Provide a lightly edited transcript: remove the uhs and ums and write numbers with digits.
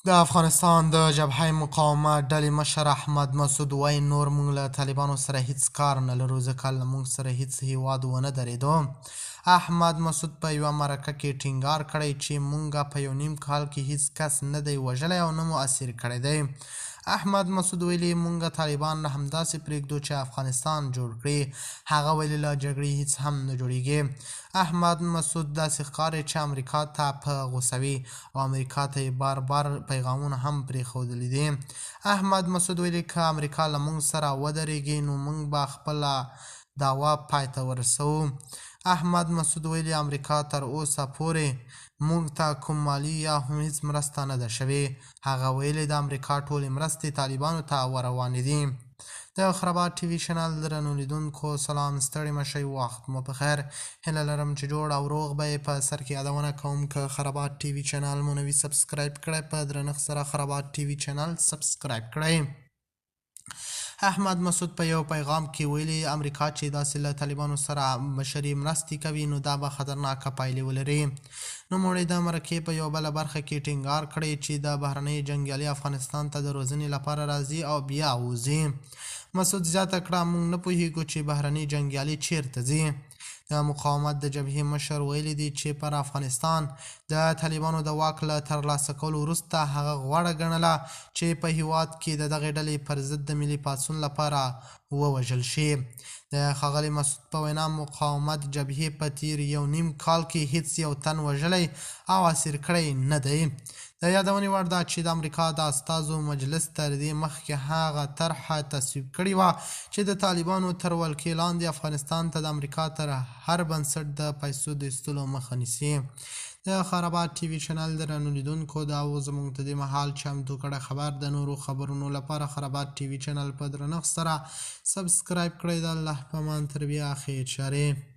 د افغانستان د جبهه مقاومت ډلې مشر احمد مسعود وایي نور موږ له طالبانو سره هیڅ کار نه لرو ځکه له موږ سره هیڅ هیواد ونه درېدو. احمد مسعود په یوه مرکه کې ټینګار کړی چې موږ په یو نیم کال کې هیڅ کس نه دی وژلی او نه مو اسیر کړی دی. احمد مسعود ویلي موږ طالبان نه همداسې پرېږدو چې افغانستان جوړ کړي. هغه ویلي له جګړې هیڅ هم نه جوړیږي. احمد مسعود داسې ښکاري چې امریکا ته په غوسوي او امریکا ته یې بار بار پیغامونه هم پرېښودلي دي. احمد مسعود ویلي که امریکا له موږ سره ودرېږي نو موږ به خپله دعوا پای ته ورسوو. احمد مسعود ویلي امریکا تر اوسه پورې موږ ته کوم مالي یا هم هیڅ مرسته نه ده شوې. هغه ویلي د امریکا ټولې مرستې طالبانو ته ورروانې دي. د خرابات ټي وي چینل درنو لیدونکو سلام، ستړي مه شئ، وخت مو په خیر. هیله لرم چې جوړ او روغ به یې. په سر کې یادونه کوم که خرابات ټي وي چینل مو نوي سبسکرایب کړئ، په درنښت سره خرابات ټي وي چینل سبسکرایب کړئ. احمد مسعود په یو پیغام کې ویلي امریکا چې داسې له طالبانو سره بشري مرستې کوي نو دا به خطرناکه پایلې ولري. نوموړی د مرکې په یوه بله برخه کې ټینګار کړی چې د بهرني جنګیالي افغانستان ته د روزنې لپاره راځي او بیا وځي. مسعود زیاته کړه موږ نه پوهیږو چې بهرني جنګیالي چیرته ځي. د مقاومت د جبهې مشر ویلي دی چې پر افغانستان د طالبانو د واک له ترلاسه کولو وروسته هغه غوره ګڼله چې په هیواد کې د دغې ډلې پر ضد د ملي پاڅون لپاره ووژل شي. د ښاغلي مسعود په وینا مقاومت جبهې په تیر یو نیم کال کې هیڅ یو تن وژلی او اسیر کړی نه دی. د یادونې وړ ده چې د امریکا د استازو مجلس تر دې مخکې هغه طرحه تصویب کړې وه چې د طالبانو تر ولکې لاندې افغانستان ته د امریکا تر هر بنسټ د پیسو د ایستلو مخه نیسي. د خرابات ټي وي چینل درنو لیدونکو دا و زموږ د دې مهال چمتو کړی خبر. د نورو خبرونو لپاره خرابات ټي وي چینل په درنښت سره سبسکرایب کړئ. د الله په امان تر بیا خیر چارې.